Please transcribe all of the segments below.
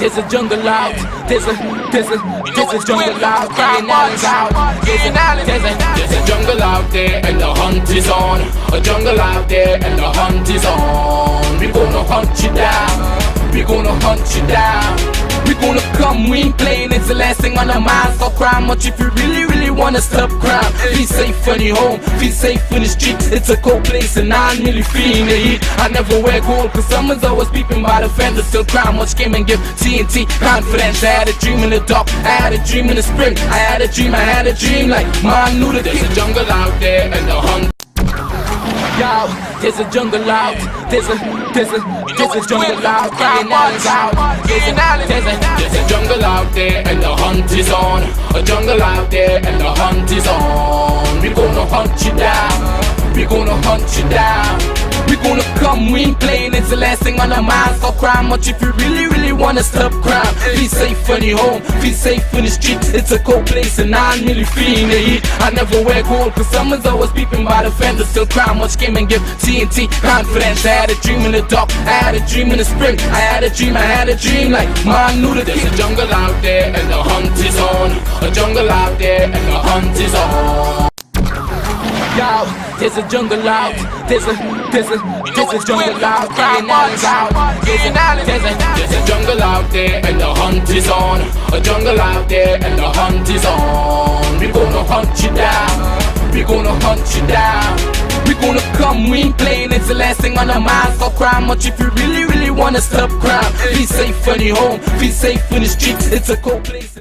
there's a jungle out. There's a jungle out. There's a jungle out there and the hunt is on. A jungle out there and the hunt is on. We gonna hunt you down. We gonna hunt you down. We gonna come, we ain't playing, it's the last thing on our minds. Stop crime much if you really wanna stop crime. Feel safe when you're home, feel safe in the streets. It's a cold place and I'm really feeling the heat. I never wear gold cause someone's always peeping by the fence. Still crime much came and give TNT confidence. I had a dream in the dark, I had a dream in the spring. I had a dream like Martin Luther King. There's a jungle out there and the hunt. Yo, there's a jungle out. There's a jungle out. There's a jungle out there and the hunt is on. A jungle out there and the hunt is on. We gonna hunt you down. We gonna hunt you down. We gonna come, we ain't playing, it's the last thing on our minds. Stop crime much if you really wanna stop crime. Feel safe when you're home, feel safe in the streets. It's a cold place and I'm really feeling the heat. I never wear gold cause someone's always peeping by the fence. Still crime much came and give TNT confidence. I had a dream in the dark, I had a dream in the spring. I had a dream like Martin Luther King. There's a jungle out there and the hunt is on. A jungle out there and the hunt is on. Yo, there's a jungle out. There's a jungle out. There's a jungle out there and the hunt is on. A jungle out there and the hunt is on. We gonna hunt you down. We gonna hunt you down. We gonna come, we ain't playing, it's the last thing on our minds. Stop crime much if you really wanna stop crime. Feel safe when you're home, feel safe in the streets. It's a cold place.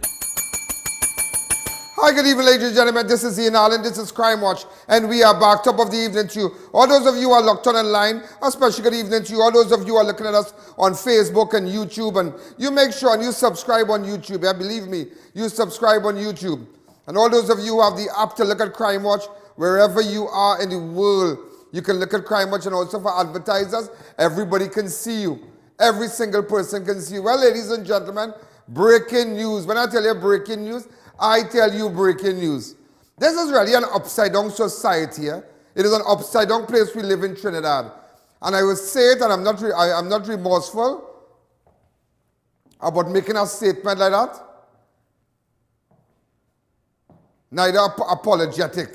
Hi, good evening, ladies and gentlemen. This is I.A.N. This is Crime Watch, and we are back. Top of the evening to you. All those of you who are locked on online, a special good evening to you. All those of you who are looking at us on Facebook and YouTube, and you make sure and you subscribe on YouTube. Yeah, believe me, you subscribe on YouTube. And all those of you who have the app to look at Crime Watch, wherever you are in the world, you can look at Crime Watch. And also for advertisers, everybody can see you. Every single person can see you. Well, ladies and gentlemen, breaking news. When I tell you breaking news, I tell you breaking news. This is really an upside down society. Eh? It is an upside down place we live in Trinidad. And I will say it, and I'm not remorseful about making a statement like that. Neither apologetic.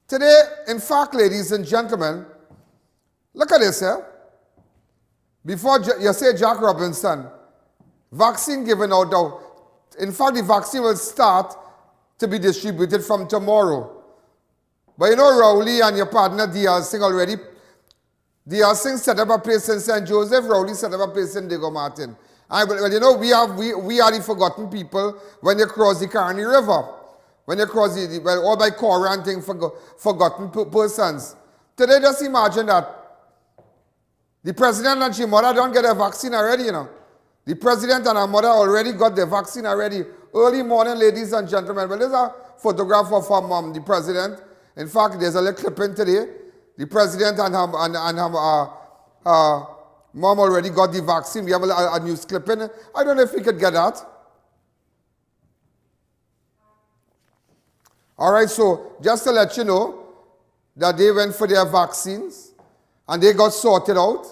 Today, in fact, ladies and gentlemen, look at this here. Before you say Jack Robinson, vaccine given out now. In fact, the vaccine will start to be distributed from tomorrow. But you know, ROWLEY and your partner D.R. Singh already, D.R. Singh set up a place in St. Joseph, ROWLEY set up a place in Diego Martin. And, well, you know, we are the forgotten people when you cross the Carney River. When you cross the, well, all by quarantine forgotten persons. Today, just imagine that the president and his mother don't get a vaccine already, you know. The president and her mother already got the vaccine already. Early morning, ladies and gentlemen. Well, there's a photograph of her mom, the president. In fact, there's a little clipping today. The president and her mom already got the vaccine. We have a news clipping. I don't know if we could get that. All right, so just to let you know that they went for their vaccines and they got sorted out.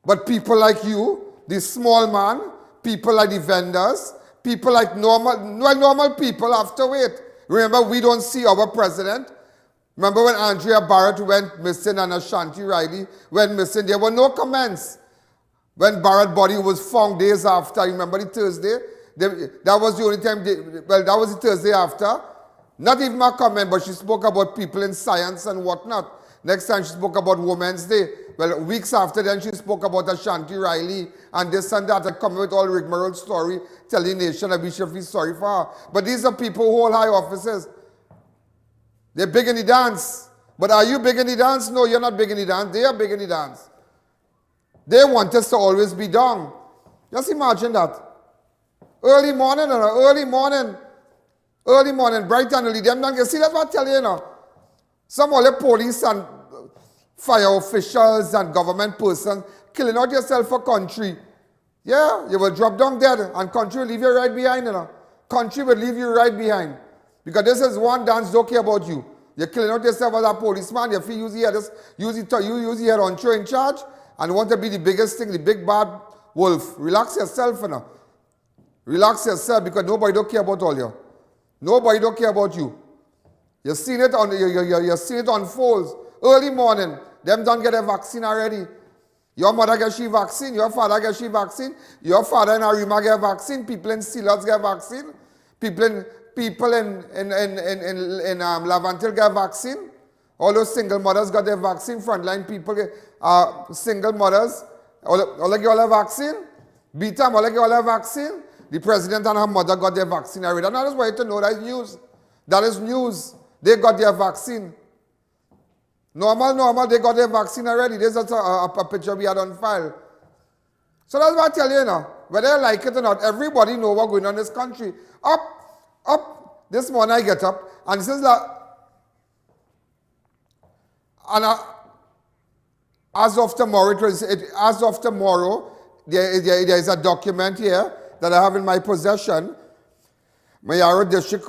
But people like you, the small man, people like the vendors, people like normal people have to wait. Remember, we don't see our president. Remember when Andrea Barrett went missing and Ashanti Riley went missing? There were no comments. When Barrett's body was found days after, remember the Thursday? That was the only time, that was the Thursday after. Not even a comment, but she spoke about people in science and whatnot. Next time she spoke about Women's Day. Well, weeks after then she spoke about Ashanti Riley and this and that, and come with all rigmarole story, telling the nation that we should feel sorry for her. But these are people who hold high offices. They're big in the dance. But are you big in the dance? No, you're not big in the dance. They are big in the dance. They want us to always be down. Just imagine that. Early morning, bright and early. Them don't get, see, that's what I tell you, you know. Some of the police and fire officials and government persons killing out yourself for country. Yeah, you will drop down dead and country will leave you right behind, you know. Country will leave you right behind. Because this is one dance don't care about you. You're killing out yourself as a policeman. You feel use your head on show in charge. and want to be the biggest thing, the big bad wolf. Relax yourself, you know. Relax yourself because nobody don't care about all you. Nobody don't care about you. You're seeing it you're seeing it unfold. Early morning, them don't get a vaccine already. Your mother get she vaccine, your father get she vaccine, your father in Arima get vaccine, people in Silots get vaccine, people in Lavantil get vaccine. All those single mothers got their vaccine, frontline people get single mothers. All get all a vaccine. Beatam, all get all a vaccine. The president and her mother got their vaccine already. And I just want you to know that is news. That is news. They got their vaccine. Normal, they got their vaccine already. There's just a picture we had on file. So that's what I tell you now. Whether you like it or not, everybody know what's going on in this country. Up. This morning I get up, and this is like, and as of tomorrow, there is a document here that I have in my possession. Mayaro District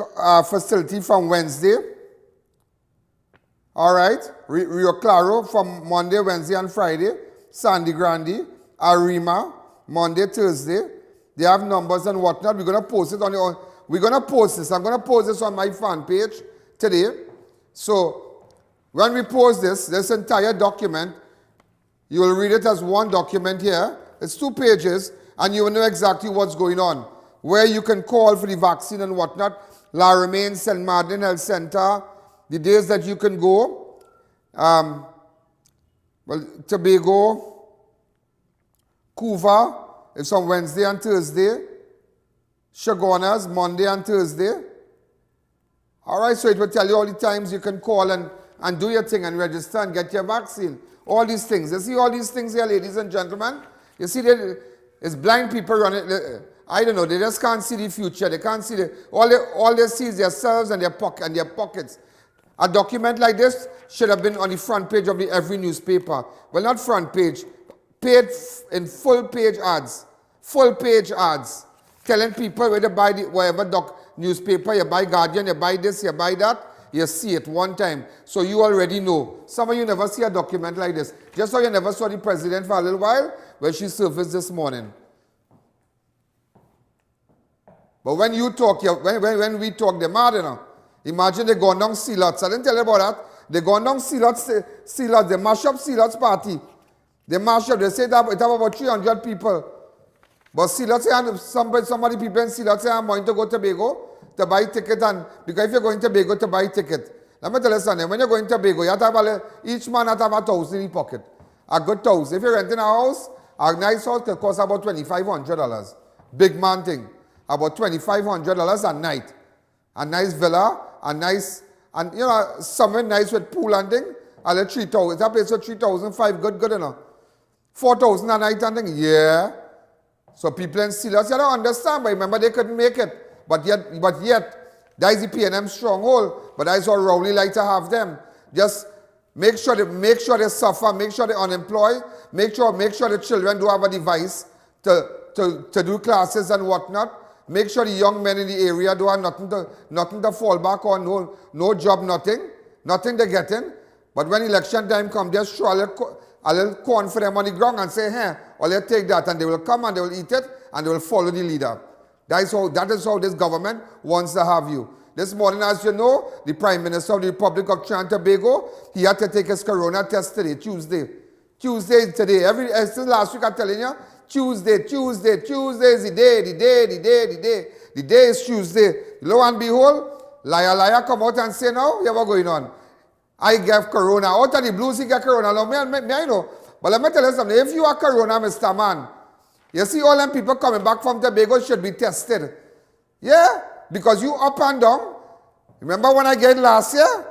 facility from Wednesday. All right. Rio Claro from Monday, Wednesday, and Friday. Sandy Grande, Arima, Monday, Thursday. They have numbers and whatnot. We're going to post it on your. We're going to post this. I'm going to post this on my fan page today. So when we post this entire document, you will read it as one document here. It's 2 pages, and you will know exactly what's going on. Where you can call for the vaccine and whatnot. La Romaine, St. Martin Health Center. The days that you can go. Tobago, Cuva, it's on Wednesday and Thursday. Chaguanas, Monday and Thursday. All right, so it will tell you all the times you can call and do your thing and register and get your vaccine. All these things. You see all these things here, ladies and gentlemen? You see, it's blind people running. I don't know, they just can't see the future. They can't see all they see is themselves and their pockets. A document like this should have been on the front page of every newspaper. Well, not front page, paid in full page ads. Full page ads. Telling people where to buy whatever newspaper, you buy Guardian, you buy this, you buy that, you see it one time. So you already know. Some of you never see a document like this. Just so you never saw the president for a little while, where she surfaced this morning. But when you talk, when we talk, they're mad, you know. Imagine they go down Silots. I didn't tell you about that. They go down Silots, they mash up Silots party. They mash up, they say that it have about 300 people. But Silots, somebody people in Silots say, I'm going to go to Tobago to buy ticket. And because if you're going to Tobago to buy ticket, let me tell you something. When you're going to Tobago, you have to have each man has to have 1,000 in his pocket. A good 1,000. If you're renting a house, a nice house can cost about $2,500. Big man thing. About $2,500 a night. A nice villa, and you know, somewhere nice with pool and thing. A little 3,000. That place for 3,500, good enough. 4,000 a night and thing. Yeah. So people in Silots, you don't understand, but remember they couldn't make it. But yet, that is the PNM stronghold. But that is how ROWLEY like to have them. Just make sure they suffer, make sure they're unemployed, make sure the children do have a device to do classes and whatnot. Make sure the young men in the area do have nothing to fall back on, no job, nothing they're getting. But when election time comes, just throw a little corn for them on the ground and say, hey, or let's take that, and they will come and they will eat it and they will follow the leader. That is how this government wants to have you. This morning, as you know, the Prime Minister of the Republic of Trinidad and Tobago, he had to take his corona test today, Tuesday. Tuesday today. Since last week I'm telling you, Tuesday is the day. The day is Tuesday. Lo and behold, liar come out and say now, yeah, what's going on? I gave corona. Out of the blues, he got corona. Now, me, I know. But let me tell you something. If you are corona, Mr. Man, you see all them people coming back from Tobago should be tested. Yeah? Because you up and down. Remember when I get last year?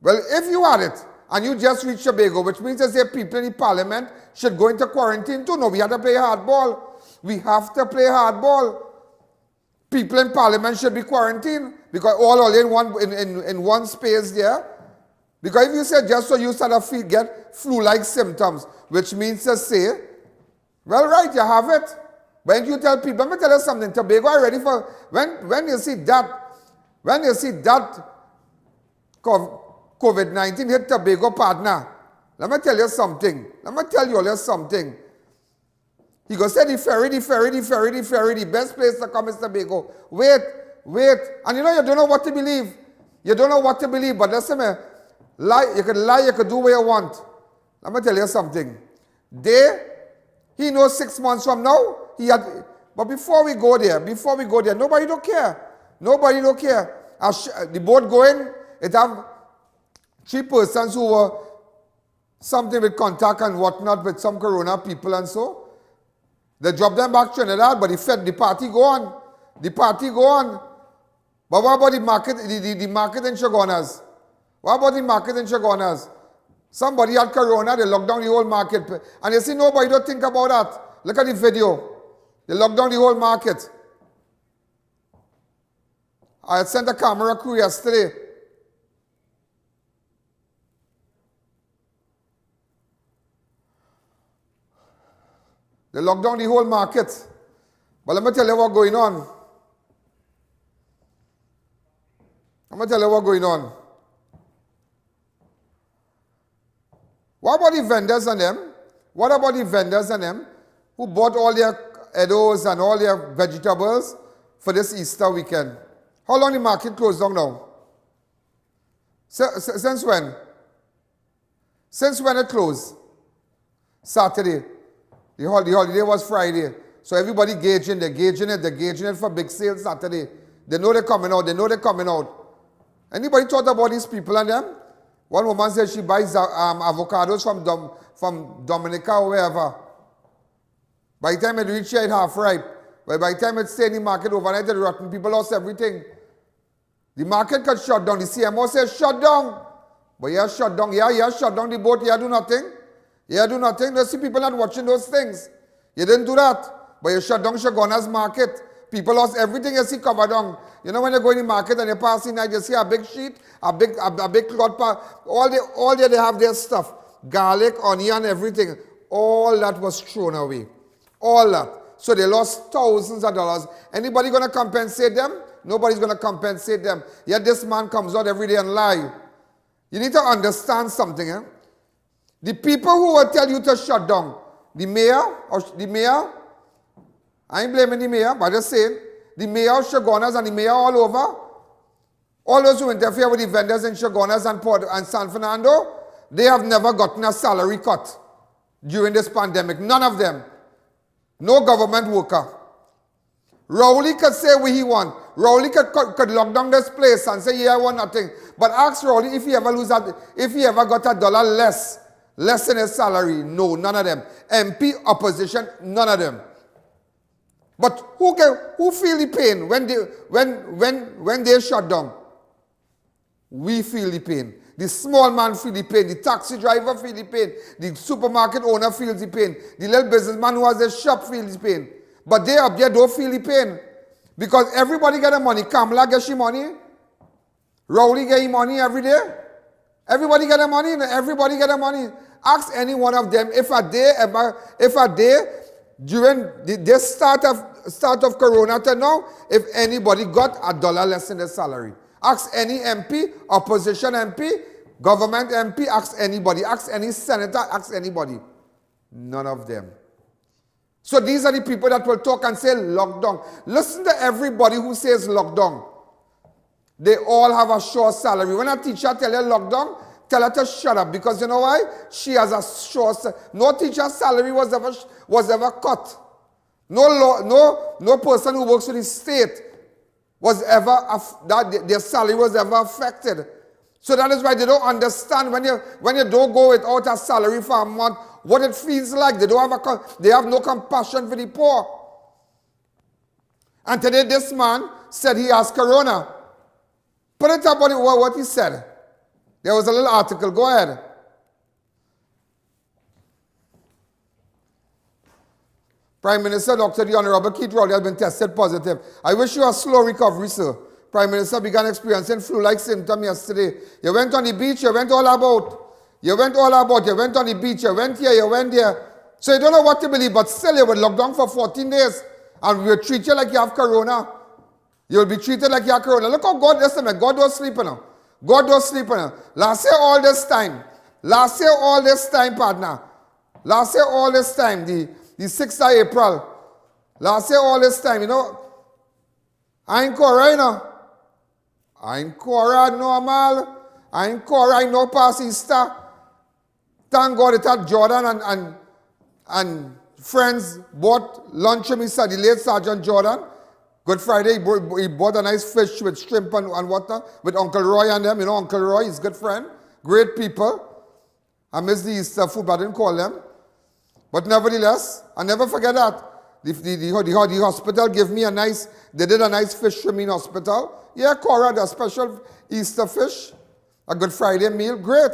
Well, if you had it, and you just reached Tobago, which means to say people in the parliament should go into quarantine too. No, we have to play hardball. We have to play hardball. People in parliament should be quarantined because all in one space there. Because if you say just so you start to get flu-like symptoms, which means to say, well, right, you have it. But if you tell people, let me tell you something, Tobago are ready for, when you see that COVID-19 hit Tobago, partner, Let me tell you something. Let me tell you all something. He goes, say the ferry, the best place to come is Tobago. Wait. And you know, you don't know what to believe. You don't know what to believe, but listen, man. Lie, you could do what you want. Let me tell you something. He knows 6 months from now, but before we go there, nobody don't care. Nobody don't care. The boat going, it have 3 persons who were something with contact and whatnot with some corona people and so. They drop them back to Trinidad, but the party go on. The party go on. But what about the market, the market in Chaguanas? What about the market in Chaguanas? Somebody had corona, they locked down the whole market. And you see, nobody don't think about that. Look at the video. They locked down the whole market. I had sent a camera crew yesterday. They locked down the whole market. But let me tell you what's going on. What about the vendors and them? What about the vendors and them who bought all their edibles and all their vegetables for this Easter weekend? How long the market closed down now? Since when? Since when it closed? Saturday. The holiday was Friday. So everybody they're gauging it for big sales Saturday. They know they're coming out. Anybody thought about these people and them? One woman said she buys avocados from Dominica or wherever. By the time it reached here, it's half ripe. But by the time it stayed in the market overnight, it's rotten. People lost everything. The market got shut down. The CMOH says shut down. But yeah, shut down. Yeah, shut down the boat. Yeah, do nothing. There's people not watching those things. You didn't do that. But you shut down Chaguanas market. People lost everything you see covered down. You know when you go in the market and you pass in night, you see a big sheet, a big cloth. All they have their stuff. Garlic, onion, everything. All that was thrown away. All that. So they lost thousands of dollars. Anybody going to compensate them? Nobody's going to compensate them. Yet this man comes out every day and lie. You need to understand something. Eh? The people who will tell you to shut down, the mayor, I ain't blaming the mayor, but just saying, the mayor of Chaguanas and the mayor all over, all those who interfere with the vendors in Chaguanas and San Fernando, they have never gotten a salary cut during this pandemic. None of them. No government worker. ROWLEY could say what he want. ROWLEY could lock down this place and say, yeah, I want nothing. But ask ROWLEY if he ever got $1 less in his salary. No, none of them. MP, opposition, none of them. But who feel the pain when they shut down? We feel the pain. The small man feel the pain. The taxi driver feel the pain. The supermarket owner feels the pain. The little businessman who has a shop feels the pain. But they up there don't feel the pain. Because everybody get the money. Kamala gets your money. ROWLEY get your money every day. Everybody get the money. Everybody get the money. Ask any one of them if a day during this start of Corona to now, if anybody got $1 less in their salary. Ask any MP, opposition MP, government MP, ask anybody. Ask any senator, ask anybody. None of them. So these are the people that will talk and say lockdown. Listen to everybody who says lockdown. They all have a sure salary. When a teacher tell you lockdown, tell her to shut up, because you know why? She has a sure salary. No teacher's salary was ever cut. No person who works for the state was ever their salary was ever affected. So that is why they don't understand when you don't go without a salary for a month, what it feels like. They have no compassion for the poor. And today this man said he has corona. Put it up what he said. There was a little article. Go ahead. Prime Minister Dr. the Honorable Keith Rowley has been tested positive. I wish you a slow recovery, sir. Prime Minister began experiencing flu-like symptoms yesterday. You went on the beach, you went all about. You went on the beach, you went here, you went there. So you don't know what to believe, but still you were locked down for 14 days. And we will treat you like you have corona. You will be treated like you have corona. Look how God, listen, man, God don't sleep now. God don't sleep now. Last year, all this time, Last year, all this time, partner. Last year, all this time, the 6th of April. Last year, all this time, you know, I ain't Cora, you know. I ain't Cora normal. I ain't Cora, I know past Easter. Thank God it had Jordan and friends bought lunch for me, the late Sergeant Jordan. Good Friday, he bought a nice fish with shrimp and whatnot, with Uncle Roy and them. You know, Uncle Roy, he's a good friend. Great people. I miss the Easter food, but I didn't call them. But nevertheless, I never forget that. The hospital gave me they did a nice fish for me in hospital. Yeah, Cora, the special Easter fish. A Good Friday meal, great.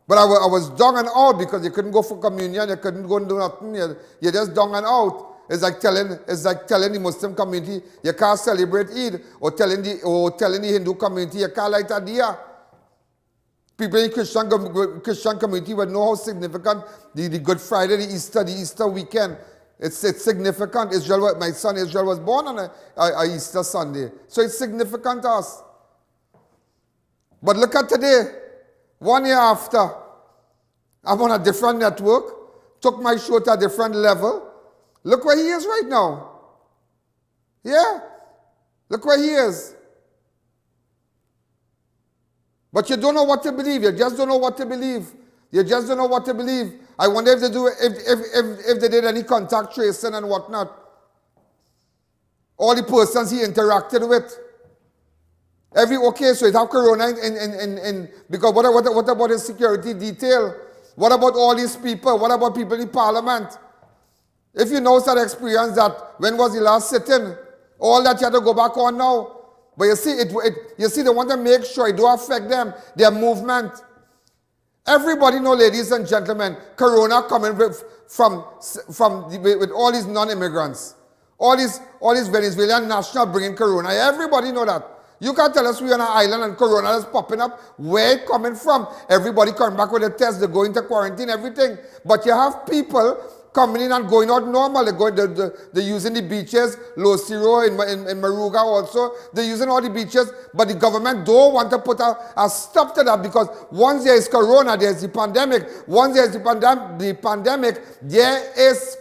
But I was down and out because you couldn't go for communion, you couldn't go and do nothing. You're just down and out. It's like telling the Muslim community you can't celebrate Eid, or telling the Hindu community you can't light a diya. People in Christian community would know how significant the Good Friday, the Easter weekend. It's significant. My son Israel was born on a Easter Sunday, so it's significant to us. But look at today, 1 year after, I'm on a different network, took my show to a different level. Look where he is right now. Yeah, look where he is. But you don't know what to believe. You just don't know what to believe. You just don't know what to believe. I wonder if they did any contact tracing and whatnot. All the persons he interacted with. So it have corona because what about his security detail? What about all these people? What about people in parliament? If you know that experience that when was the last sitting, all that you have to go back on now. But you see, they want to make sure it don't affect them, their movement. Everybody know, ladies and gentlemen, corona coming with all these non-immigrants. All these Venezuelan nationals bringing corona. Everybody know that. You can't tell us we're on an island and corona is popping up. Where it coming from? Everybody coming back with a test. They go into quarantine, everything. But you have people coming in and going out normal. They're using the beaches, Los Ciro in Maruga also. They're using all the beaches. But the government don't want to put a stop to that, because once there is corona, there is the pandemic. Once there is the pandemic, there is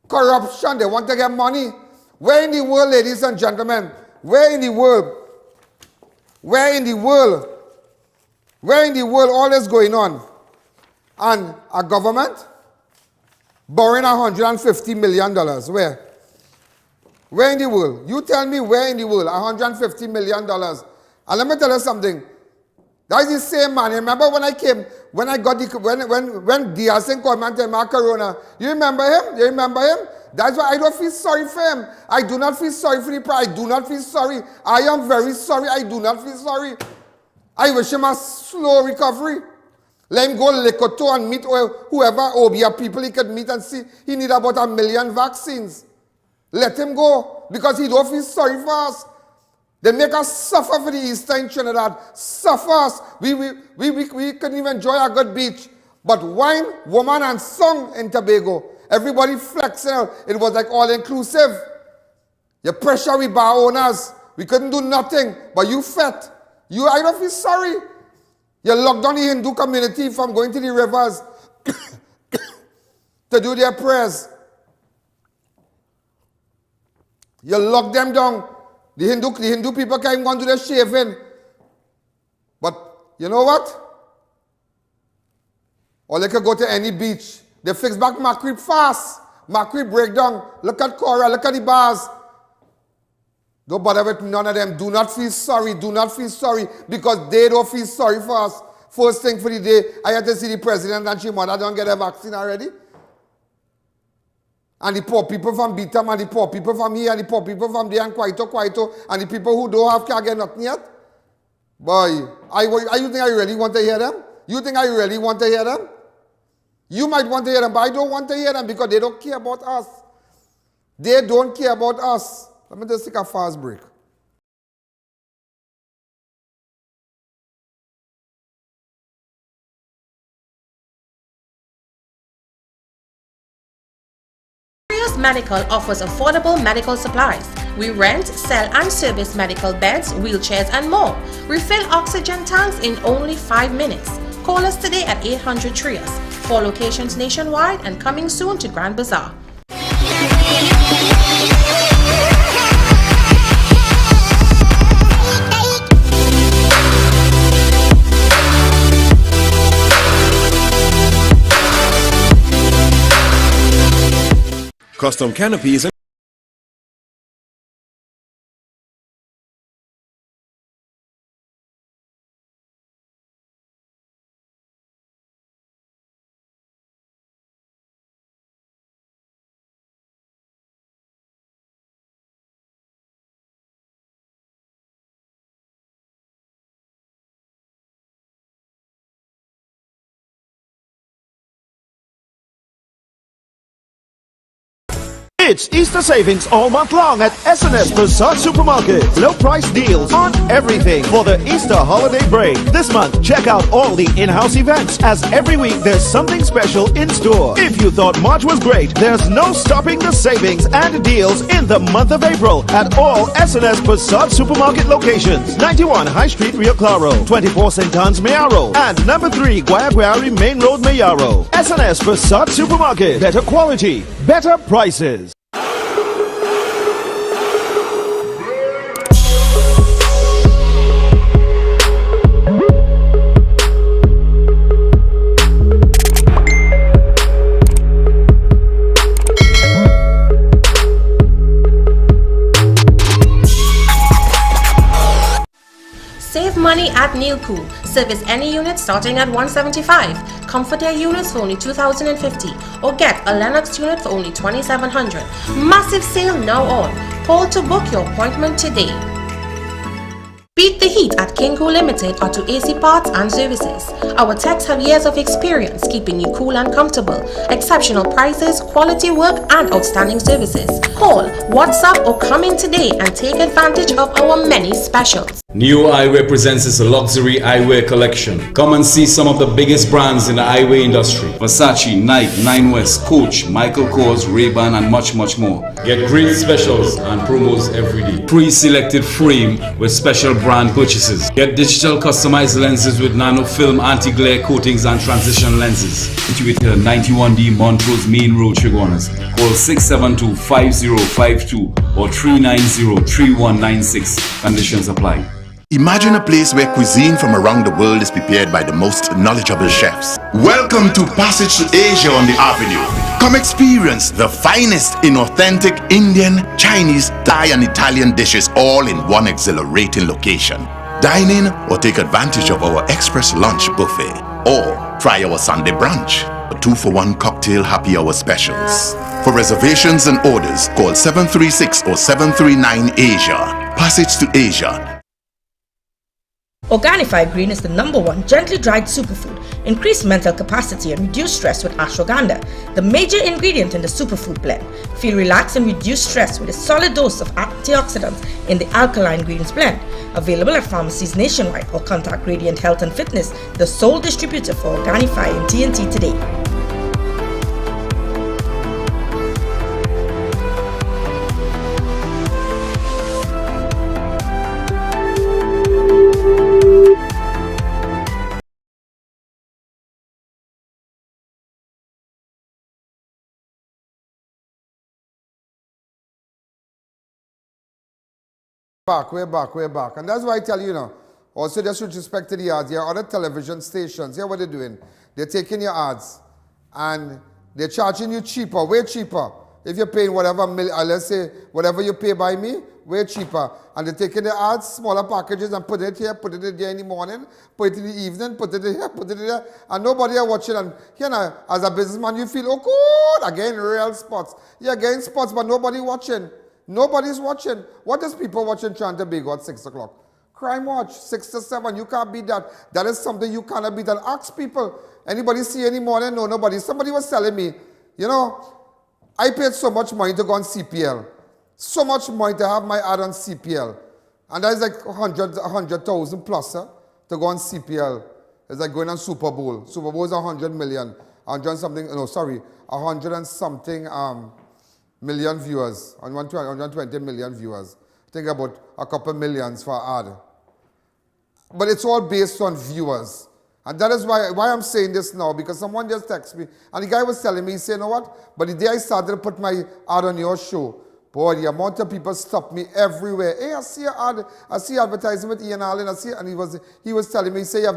corruption. They want to get money. Where in the world, ladies and gentlemen? Where in the world? Where in the world? Where in the world all this going on? And a government borrowing $150 million. Where? Where in the world? You tell me where in the world? $150 million. And let me tell you something. That is the same man. Remember when Diaz called me and told me corona? You remember him? You remember him? That's why I don't feel sorry for him. I do not feel sorry for the pride. I do not feel sorry. I am very sorry. I do not feel sorry. I wish him a slow recovery. Let him go Lekoto and meet whoever Obia people he could meet and see. He need about 1 million vaccines. Let him go, because he don't feel sorry for us. They make us suffer for the Easter in Trinidad. Suffer us. We couldn't even enjoy a good beach. But wine, woman, and song in Tobago. Everybody flexing out. It was like all inclusive. You pressure we bar owners. We couldn't do nothing. But you fed. I don't feel sorry. You locked down the Hindu community from going to the rivers to do their prayers. You locked them down. The Hindu people can't even go and do their shaving. But you know what? Or they could go to any beach. They fix back Macri fast. Macri break down. Look at Cora, look at the bars. Don't bother with none of them. Do not feel sorry. Do not feel sorry, because they don't feel sorry for us. First thing for the day, I had to see the president and she mother don't get a vaccine already. And the poor people from Bitam, and the poor people from here, and the poor people from there, and Kwaito, and the people who don't have can't get nothing yet. Boy, you think I really want to hear them? You think I really want to hear them? You might want to hear them, but I don't want to hear them, because they don't care about us. They don't care about us. Let me just take a fast break. CRUZ Medical offers affordable medical supplies. We rent, sell and service medical beds, wheelchairs and more. Refill oxygen tanks in only 5 minutes. Call us today at 800 Trios. 4 locations nationwide and coming soon to Grand Bazaar. Custom canopies and It's Easter savings all month long at S&S Prasad Supermarket. Low price deals on everything for the Easter holiday break. This month, check out all the in-house events, as every week there's something special in store. If you thought March was great, there's no stopping the savings and deals in the month of April at all S&S Prasad Supermarket locations. 91 High Street, Rio Claro, 24 St. Anne's, Mayaro, and number 3 Guayaguari Main Road, Mayaro. S&S Prasad Supermarket. Better quality, better prices. Save money at Neilcool. Service any unit starting at $175. Comfort Air units for only $2,050, or get a Lennox unit for only $2,700. Massive sale now on. Call to book your appointment today. Beat the heat at Kinko Limited Auto AC Parts and Services. Our techs have years of experience keeping you cool and comfortable. Exceptional prices, quality work, and outstanding services. Call, WhatsApp, or come in today and take advantage of our many specials. New Eyewear presents its luxury eyewear collection. Come and see some of the biggest brands in the eyewear industry. Versace, Nike, Nine West, Coach, Michael Kors, Ray-Ban, and much more. Get great specials and promos every day. Pre-selected frame with special brand purchases. Get digital customized lenses with nano film anti-glare coatings and transition lenses. Situated at 91D Montrose Main Road, Chaguanas. Call 672-5052 or 390-3196. Conditions apply. Imagine a place where cuisine from around the world is prepared by the most knowledgeable chefs. Welcome to Passage to Asia on the Avenue. Come experience the finest in authentic Indian, Chinese, Thai and Italian dishes all in one exhilarating location. Dine in or take advantage of our express lunch buffet, or try our Sunday brunch, a 2-for-1 cocktail happy hour specials. For reservations and orders, call 736 or 739 Asia. Passage to Asia. Organifi Green is the #1 gently dried superfood. Increase mental capacity and reduce stress with ashwagandha, the major ingredient in the superfood blend. Feel relaxed and reduce stress with a solid dose of antioxidants in the alkaline greens blend. Available at pharmacies nationwide, or contact Radiant Health and Fitness, the sole distributor for Organifi in TNT today. We're back. And that's why I tell you now, also just with respect to the ads, there are other television stations, here what they're doing. They're taking your ads and they're charging you cheaper, way cheaper. If you're paying whatever, let's say, whatever you pay by me, way cheaper. And they're taking the ads, smaller packages, and put it here, put it there in the morning, put it in the evening, put it here, put it there, and nobody are watching. And you know, as a businessman, you feel, oh good, again, real spots. You're getting spots, but nobody watching. Nobody's watching. What is people watching trying to big at 6 o'clock? Crime Watch, 6 to 7. You can't beat that. That is something you cannot beat. And ask people, anybody see any morning? No, nobody. Somebody was telling me, you know, I paid so much money to go on CPL. So much money to have my ad on CPL. And that is like 100,000 plus to go on CPL. It's like going on Super Bowl. Super Bowl is 100 million. 100 something, no, sorry, 100 and something million viewers, 120 million viewers. Think about a couple millions for ad. But it's all based on viewers. And that is why I'm saying this now, because someone just texted me, and the guy was telling me, he said, you know what? But the day I started to put my ad on your show, boy, the amount of people stopped me everywhere. Hey, I see your ad, I see advertising with I.A.N, I see, and he was telling me, he said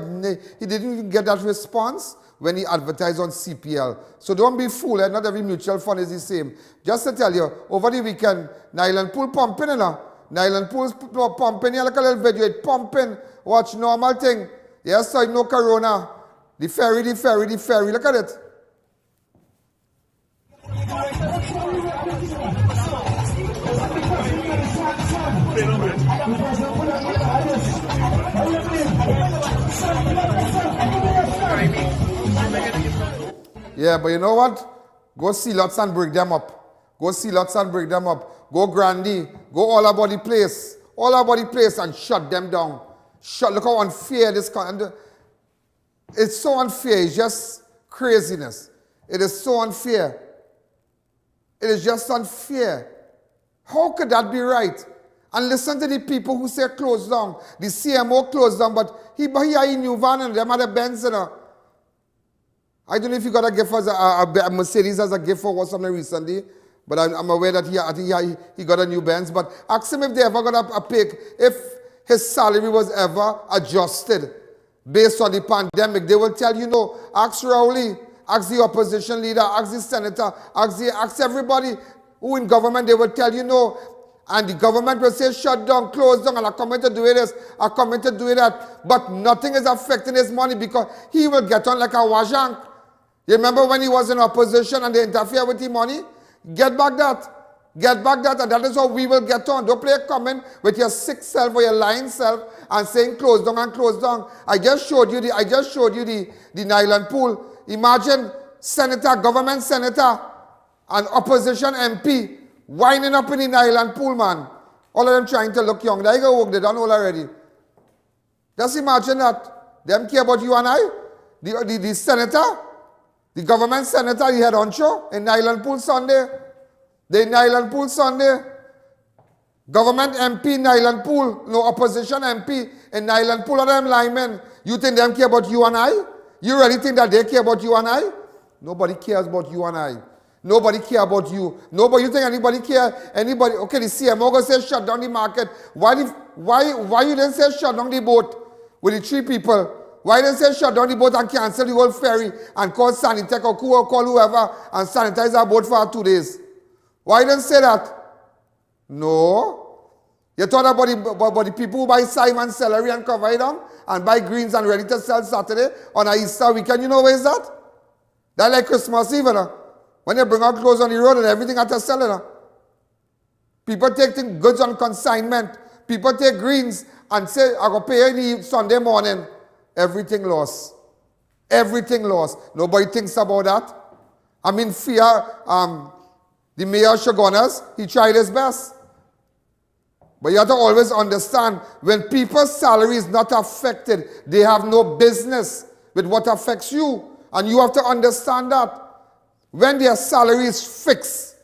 he didn't even get that response when he advertised on CPL. So don't be fooled, not every mutual fund is the same. Just to tell you, over the weekend, Nyland Pool pumping, you know. Nyland Pool's pumping, you look a little video, it pumping, watch normal thing. Yes, so no corona. The ferry, look at it. Yeah, but you know what? Go see lots and break them up. Go see lots and break them up. Go Grandy. Go all about the place. All about the place and shut them down. Look how unfair this country. It's so unfair. It's just craziness. It is so unfair. It is just unfair. How could that be right? And listen to the people who say close down. The CMO closed down, but he in New Van and them other Benz, you know. I don't know if he got a gift as a Mercedes as a gift for something recently, but I'm aware that he got a new Benz. But ask him if they ever got a pick. If his salary was ever adjusted based on the pandemic, they will tell you no. Ask Rowley, ask the opposition leader, ask the senator, ask everybody who in government, they will tell you no. And the government will say shut down, close down, and I'm coming to do this, I'm coming to do that. But nothing is affecting his money because he will get on like a wajank. You remember when he was in opposition and they interfere with his money? Get back that. Get back that, and that is how we will get on. Don't play a comment with your sick self or your lying self and saying close down and close down. I just showed you the Nyland Pool. Imagine senator, government senator, and opposition MP winding up in the Nyland Pool, man. All of them trying to look young. They go work, they done all already. Just imagine that. Them care about you and I. The senator, the government senator, he had on show in Nyland Pool Sunday. The Nyland Pool Sunday. Government MP Nyland Pool, no opposition MP in Nyland Pool, of them linemen. You think them care about you and I? You really think that they care about you and I? Nobody cares about you and I. Nobody care about you. Nobody. You think anybody care? Anybody? Okay, the CMO go say shut down the market. Why you didn't say shut down the boat with the 3 people? Why didn't say shut down the boat and cancel the whole ferry and call Sanitec or call whoever and sanitize our boat for 2 days? Why didn't say that? No. You thought about the people who buy Simon celery and cover them and buy greens and ready to sell Saturday on a Easter weekend. You know where is that? That's like Christmas Eve, you know? When they bring out clothes on the road and everything at a seller. You know? People take goods on consignment. People take greens and say, I go pay you the Sunday morning. Everything lost. Everything lost. Nobody thinks about that. I'm in fear. The mayor of Chaguanas, he tried his best. But you have to always understand, when people's salary is not affected, they have no business with what affects you. And you have to understand that. When their salary is fixed,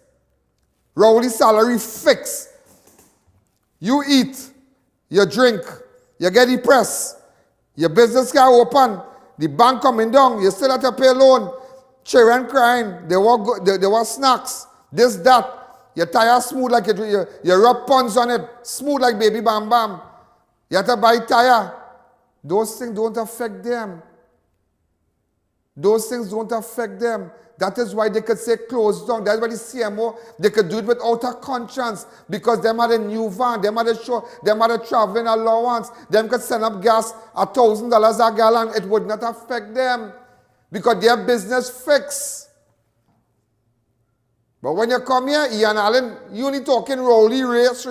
Rowley salary fixed, you eat, you drink, you get depressed, your business can open, the bank coming down, you still have to pay loan, children crying, they want snacks, this, that. Your tire smooth like you rub pons on it, smooth like baby bam bam. You have to buy tire. Those things don't affect them. Those things don't affect them. That is why they could say close down. That's why the CMO, they could do it without a conscience because them had a new van, them had a show, them had a traveling allowance, them could send up gas $1,000 a gallon. It would not affect them because their business fixed. But when you come here, I.A.N, you only talking Rowley, race.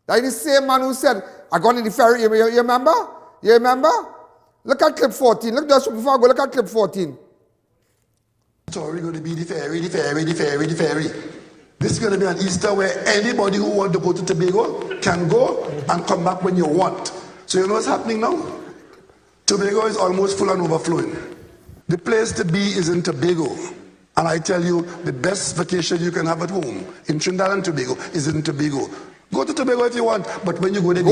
That's the same man who said, I got in the ferry. You remember? You remember? Look at clip 14. Look just before I go, look at clip 14. It's already going to be the ferry. This is going to be an Easter where anybody who wants to go to Tobago can go and come back when you want. So you know what's happening now? Tobago is almost full and overflowing. The place to be is in Tobago. And I tell you, the best vacation you can have at home in Trinidad and Tobago is in Tobago. Go to Tobago if you want, but when you go there,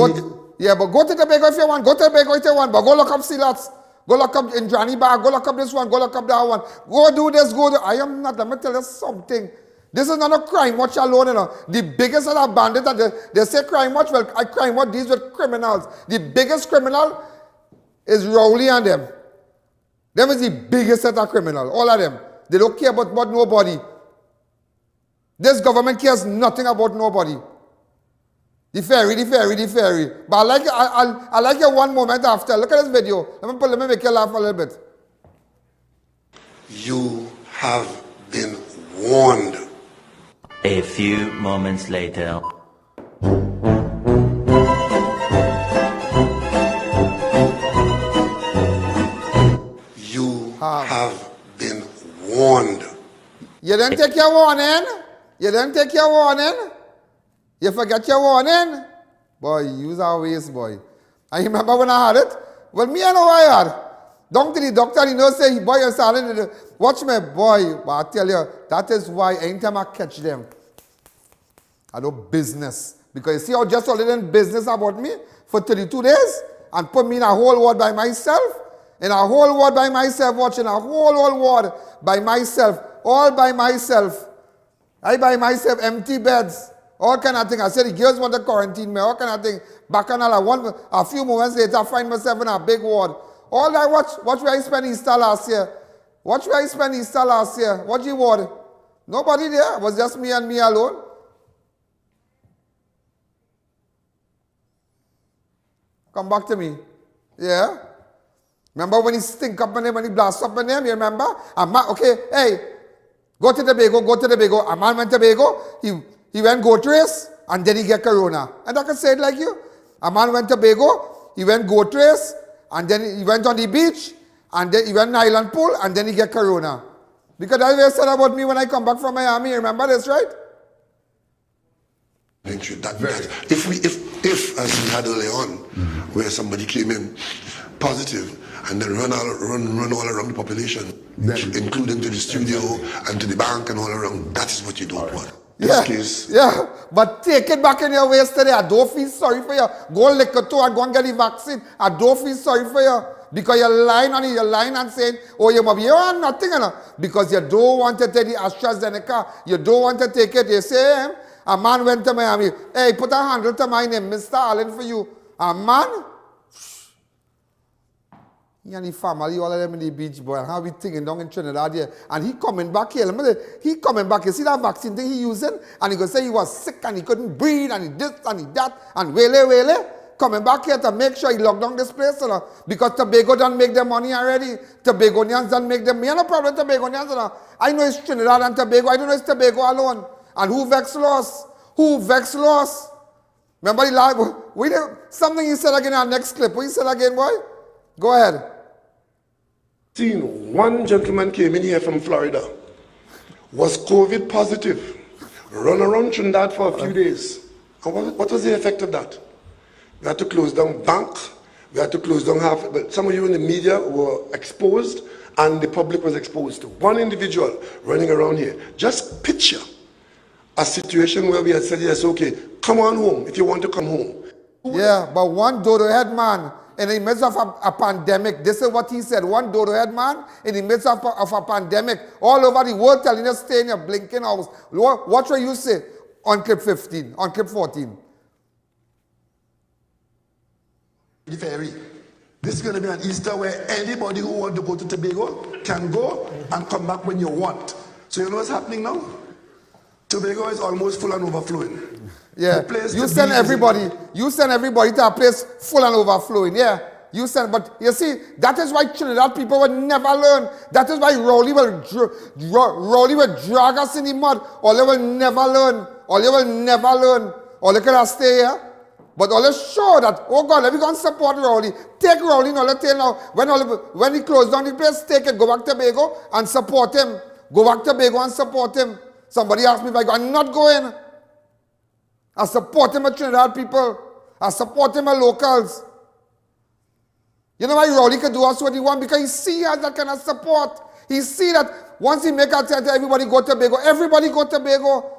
Yeah, but go to Tobago if you want. Go to Tobago if you want. But go look up Silots. Go look up in Johnny Bar. Go look up this one. Go look up that one. Go do this. Go do. I am not. Let me tell you something. This is not a crime watch alone, you know. The biggest of the bandits, they say crime watch. Well, a crime watch deals with criminals. The biggest criminal is ROWLEY and them. Them is the biggest set of criminal. All of them. They don't care about nobody. This government cares nothing about nobody. The ferry. But I like it one moment after. Look at this video. Let me make you laugh a little bit. You have been warned. A few moments later. You have been warned. You didn't take your warning? You didn't take your warning? You forget your warning? Boy, use our waste, boy. I remember when I had it. Well, me I know I had. Down to the doctor, he knows, say, boy, you're silent. Watch me, boy. But I tell you, that is why anytime I catch them, I do business. Because you see how just already in business about me for 32 days and put me in a whole ward by myself? In a whole ward by myself, watching a whole ward by myself. All by myself. I by myself, empty beds. All kind of thing. I said the girls want to quarantine me. All kind of thing. Back on a few moments later, I find myself in a big ward. All that watch where I spent Easter last year. Watch where I spent Easter last year. Watch the ward. Nobody there. It was just me and me alone. Come back to me. Yeah? Remember when he stink up on them, when he blast up on them? You remember? Okay, hey, go to Tobago. A man went to Tobago. He went goat race and then he get corona. And I can say it like you. A man went to Tobago, he went goat race and then he went on the beach and then he went in island pool and then he get corona. Because that's what they said about me when I come back from Miami. You remember this, right? If as we had early on, where somebody came in positive and then run all around the population, including to the studio and to the bank and all around, that is what you don't want. Yeah, but take it back in your waist today. I don't feel sorry for you. Go lick it too and go and get the vaccine. I don't feel sorry for you. Because you're lying on it, you're lying and saying, oh, you want nothing, you know. Because you don't want to take the ASTRAZENECA. You don't want to take it. You say, a man went to Miami. Hey, put a handle to my name, Mr. Allen for you. A man? He and the family, all of them in the beach, boy, and how we thinking down in Trinidad here. And he coming back here. He coming back. You see that vaccine thing he using? And he go say he was sick and he couldn't breathe and he this and he that and wele. Coming back here to make sure he lock down this place, you know, because Tobago don't make their money already. Tobagonians don't make them. Me have no problem with Tobagonians, you know. I know it's Trinidad and Tobago. I don't know it's Tobago alone. And who vex loss? Who vex loss? Remember the last, something he said again in our next clip. What he said again, boy? Go ahead. One gentleman came in here from Florida, was COVID positive, run around Trinidad for a few days. And what was the effect of that? We had to close down bank, we had to close down but some of you in the media were exposed and the public was exposed to. One individual running around here. Just picture a situation where we had said, yes, okay, come on home if you want to come home. Yeah, but one dodo-head man in the midst of a pandemic, this is what he said, one dodo-head man in the midst of a pandemic, all over the world telling us stay in your blinking house. What will you say on clip 15, on clip 14? The ferry. This is going to be an Easter where anybody who wants to go to Tobago can go and come back when you want. So you know what's happening now? Tobago is almost full and overflowing. Yeah, you send everybody to a place full and overflowing. Yeah, you send, but you see, that is why Trinidad people will never learn. That is why ROWLEY will drag us in the mud. Or they will never learn. Or they will never learn. Or they can stay here. But always show that, oh God, let me go and support ROWLEY. Take ROWLEY now, let's tell now. When he closed down the place, take it, go back to Tobago and support him. Go back to Tobago and support him. Somebody asked me if I go, I'm not going. I support him at Trinidad people. I support him at locals. You know why ROWLEY can do us what he wants? Because he see us that kind of support. He see that once he make a tell everybody go to Tobago, everybody go to Tobago.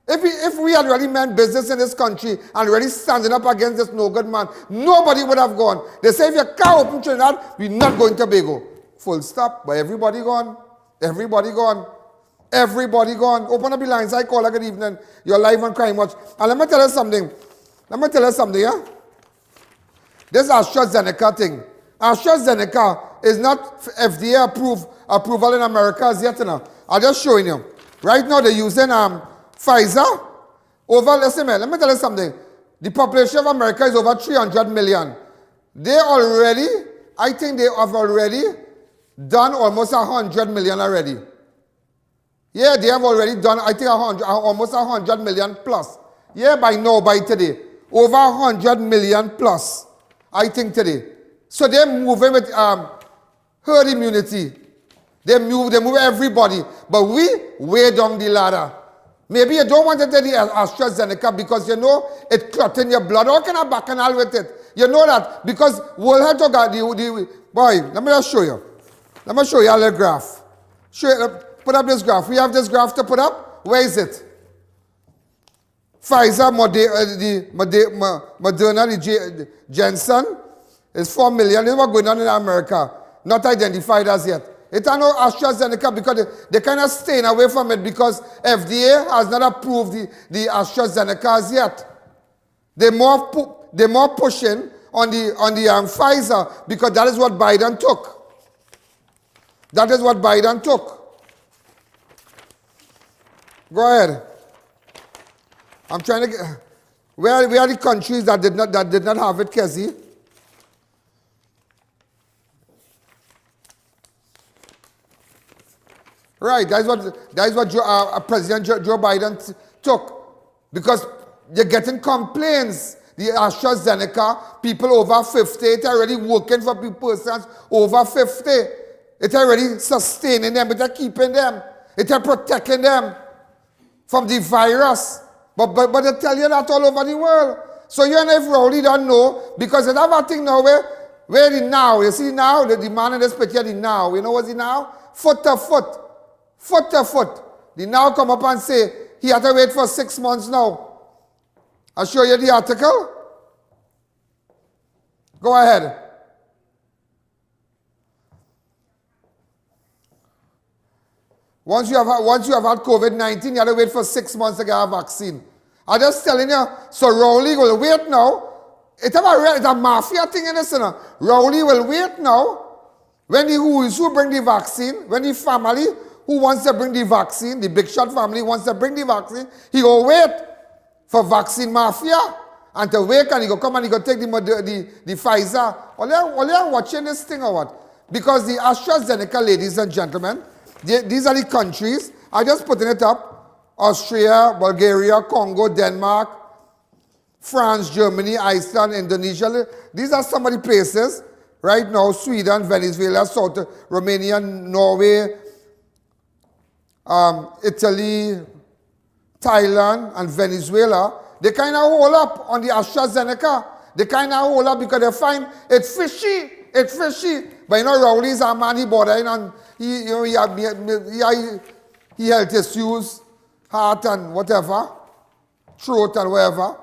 If we had really meant business in this country and really standing up against this no good man, nobody would have gone. They say if you can't open Trinidad, we're not going to Tobago. Full stop. But everybody gone. Everybody gone. Everybody gone. Open up the lines. I call a good evening. You're live on Crime Watch. And let me tell you something. Yeah? This ASTRAZENECA thing. ASTRAZENECA is not FDA approval in America as yet. I'm just showing you. Right now they're using Pfizer. Listen, man, let me tell you something. The population of America is over 300 million. I think they have already done almost 100 million already. Yeah, they have already done, I think, almost 100 million plus. Yeah, by today. Over 100 million plus, I think, today. So they're moving with herd immunity. They move everybody. But we way down the ladder. Maybe you don't want to take the AstraZeneca because you know it clot in your blood. How can I bacchanal with it? You know that because World Health Organization, boy, let me just show you. Let me show you a little graph. Put up this graph. We have this graph to put up. Where is it? Pfizer, Moderna, the Jensen is 4 million. This is what's going on in America. Not identified as yet. It's not AstraZeneca because they kind of staying away from it because FDA has not approved the AstraZeneca as yet. They're more pushing on the Pfizer because that is what Biden took. That is what Biden took. Go ahead. I'm trying to get. Where are the countries that did not have it, Kezi? Right, that's what President Joe Biden took. Because you're getting complaints. The AstraZeneca, people over 50, it's already working for persons over 50. It's already sustaining them, it's keeping them, it's protecting them from the virus. But they tell you that all over the world. So you and if Rowley don't know, because they have a thing now where the now, you see now, the man in this picture, the now, you know what's the now? Foot to foot. Foot to foot. The now come up and say, he had to wait for 6 months now. I'll show you the article. Go ahead. Once you have had COVID-19, you have to wait for 6 months to get a vaccine. I'm just telling you, so Rowley will wait now. It's a mafia thing in this, you know. Rowley will wait now. When who bring the vaccine, when the family who wants to bring the vaccine, the big shot family wants to bring the vaccine, he will wait for vaccine mafia. And to wait and he go come and he go take the Pfizer. All you are watching this thing or what? Because the AstraZeneca, ladies and gentlemen, these are the countries. I just putting it up. Austria, Bulgaria, Congo, Denmark, France, Germany, Iceland, Indonesia. These are some of the places right now. Sweden, Venezuela, South Romania, Norway, Italy, Thailand, and Venezuela. They kind of hold up on the AstraZeneca. They kind of hold up because they find it fishy. It's fishy. But you know, Rowley's a man, he bordering on, he health issues, heart and whatever, throat and whatever.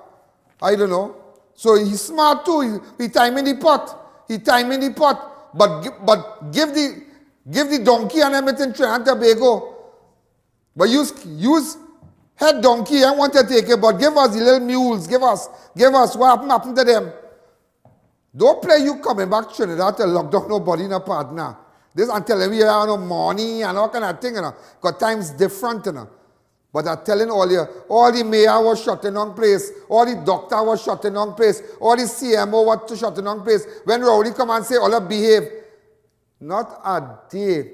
I don't know. So he's smart too. He time in the pot. He time in the pot. But give the donkey and everything Trinidad and Tobago. But use head donkey and want to take it, but give us the little mules. Give us what happened to them. Don't play you coming back to Trinidad to lock down nobody in a partner. This I'm telling you, you have no money and all kind of thing, you know. Because time's different, you know. But I'm telling all the mayor was shutting down place, all the doctor was shutting down place, all the CMO was shutting down place. When Rowley come and say, all that behave, not a day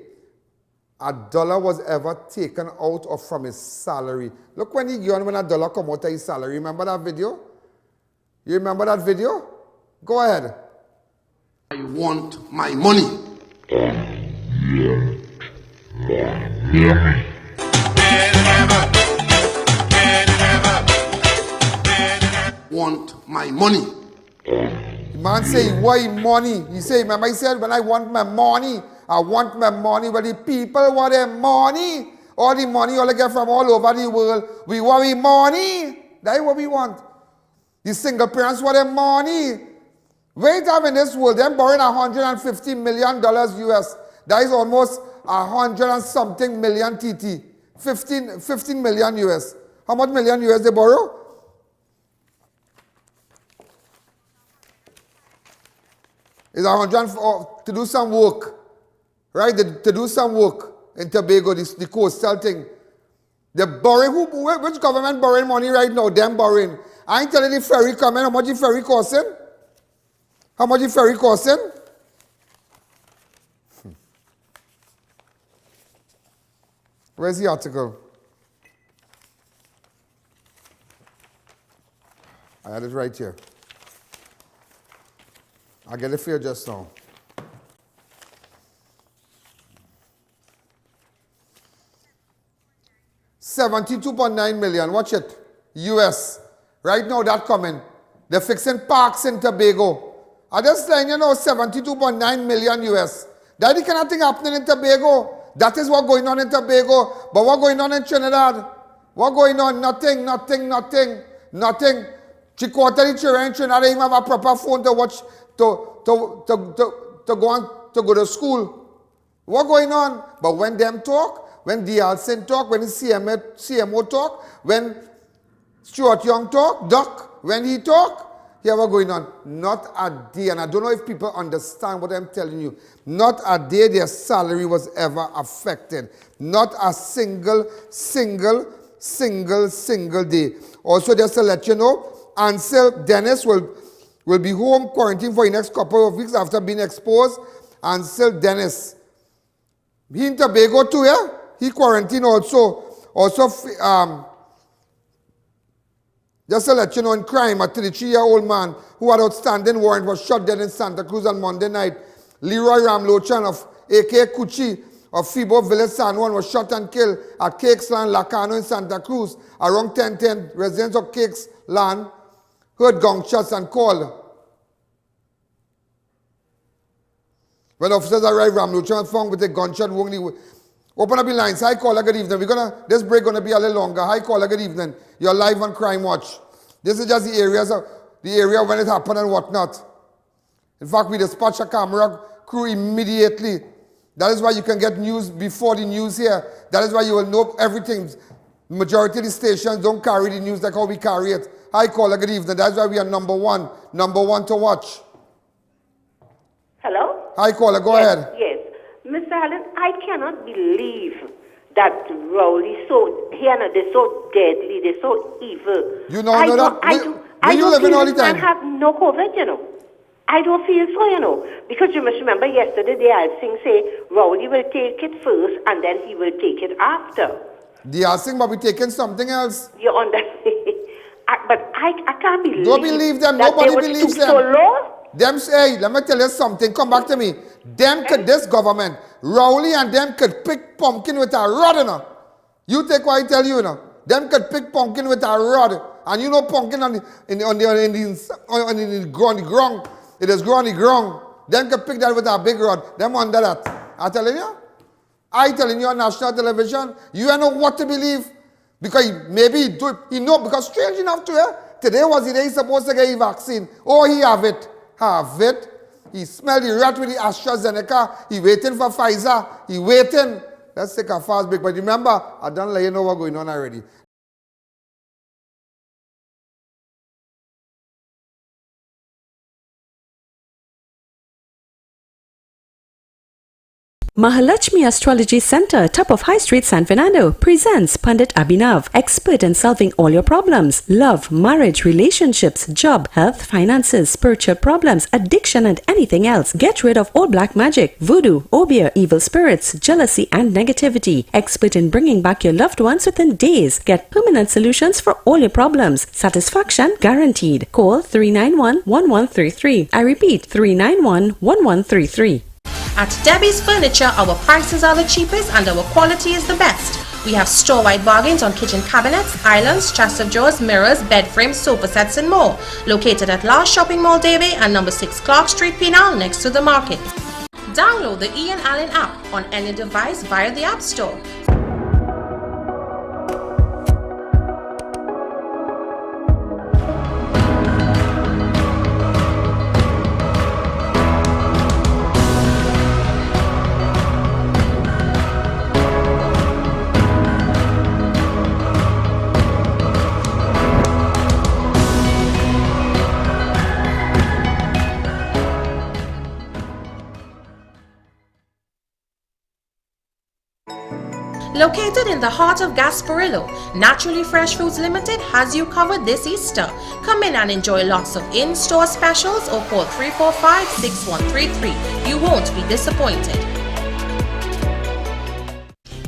$1 was ever taken out of from his salary. Look when $1 come out of his salary. Remember that video? You remember that video? Go ahead. I want my money. Want my money. The man say, why money? He say, remember he said, when I want my money, I want my money. But the people want their money. all the money all they get from all over the world. We worry money. That's what we want. The single parents want their money. Wait up in this world, them borrowing $150 million US. That is almost 100 and something million TT. 15 million US. How much million US they borrow? It's 100 to do some work. Right? To do some work in Tobago, the coastal thing. They borrowing, which government borrowing money right now? Them borrowing. I ain't telling the ferry coming, how much the ferry costing? How much the ferry costing? Where's the article? I had it right here. I'll get it for you just now. $72.9 million, watch it, US. Right now that coming. They're fixing parks in Tobago. I just saying, you know, 72.9 million US. That the kind of thing happening in Tobago. That is what going on in Tobago. But what going on in Trinidad? What going on? Nothing. Three-quarter of the children in Trinidad don't even have a proper phone to watch, to go to school. What going on? But when them talk, when DLC talk, when the CMO talk, when Stuart Young talk, Doc, when he talk, here what going on? Not a day, and I don't know if people understand what I'm telling you, not a day their salary was ever affected. Not a single day. Also, just to let you know, Ansel Dennis will be home quarantined for the next couple of weeks after being exposed. Ansel Dennis. He in Tobago too, yeah? He quarantined also. Just to let you know, in crime, a 33-year-old man who had outstanding warrant was shot dead in Santa Cruz on Monday night. LEROY Ramlochan of A.K. KUCHIE of FEBEAU Village San Juan was shot and killed at Cakes Land, Lacano in Santa Cruz. Around 10:10, residents of Cakes Land heard gunshots and called. When officers arrived, Ramlochan was found with a gunshot wound. Open up the lines. Hi, caller, good evening. This break gonna be a little longer. Hi, caller, good evening. You're live on Crime Watch. This is just the area when it happened and whatnot. In fact, we dispatch a camera crew immediately. That is why you can get news before the news here. That is why you will know everything. Majority of the stations don't carry the news like how we carry it. Hi, caller, good evening. That's why we are number one to watch. Hello? Hi, caller, go ahead. Yes. Mr. Allen, I cannot believe that ROWLEY they're so deadly, they're so evil. You know that? I don't feel all the time. I have no COVID, you know. I don't feel so, you know. Because you must remember yesterday, the Alsing say ROWLEY will take it first and then he will take it after. The Alsing, but we're taking something else. You understand? But I can't believe. Don't believe them. Nobody believes them. So low. Them say, let me tell you something. Come back to me. This government, ROWLEY and them could pick pumpkin with a rod, you know. You take what I tell you, you know. Them could pick pumpkin with a rod. And you know pumpkin on the ground. It is grown on the ground. Them could pick that with a big rod. Them under that. I telling you on national television, you don't know what to believe. Because maybe he know, because strange enough to hear, today was the day he's supposed to get a vaccine. Oh, he have it. He smelled the rat with the ASTRAZENECA. He waiting for Pfizer. He waiting. Let's take a fast break. But remember, I don't let you know what's going on already. Mahalakshmi Astrology Center, top of High Street, San Fernando, presents Pandit Abhinav, expert in solving all your problems: love, marriage, relationships, job, health, finances, spiritual problems, addiction, and anything else. Get rid of all black magic, voodoo, obeah, evil spirits, jealousy, and negativity. Expert in bringing back your loved ones within days. Get permanent solutions for all your problems. Satisfaction guaranteed. Call 391-1133. I repeat, 391-1133. At Debbie's Furniture, our prices are the cheapest and our quality is the best. We have store-wide bargains on kitchen cabinets, islands, chest of drawers, mirrors, bed frames, sofa sets and more. Located at Last Shopping Mall, Davie and number 6 Clark Street, Penal, next to the market. Download the I.A.N app on any device via the App Store. Located in the heart of Gasparillo, Naturally Fresh Foods Limited has you covered this Easter. Come in and enjoy lots of in-store specials or call 345-6133. You won't be disappointed.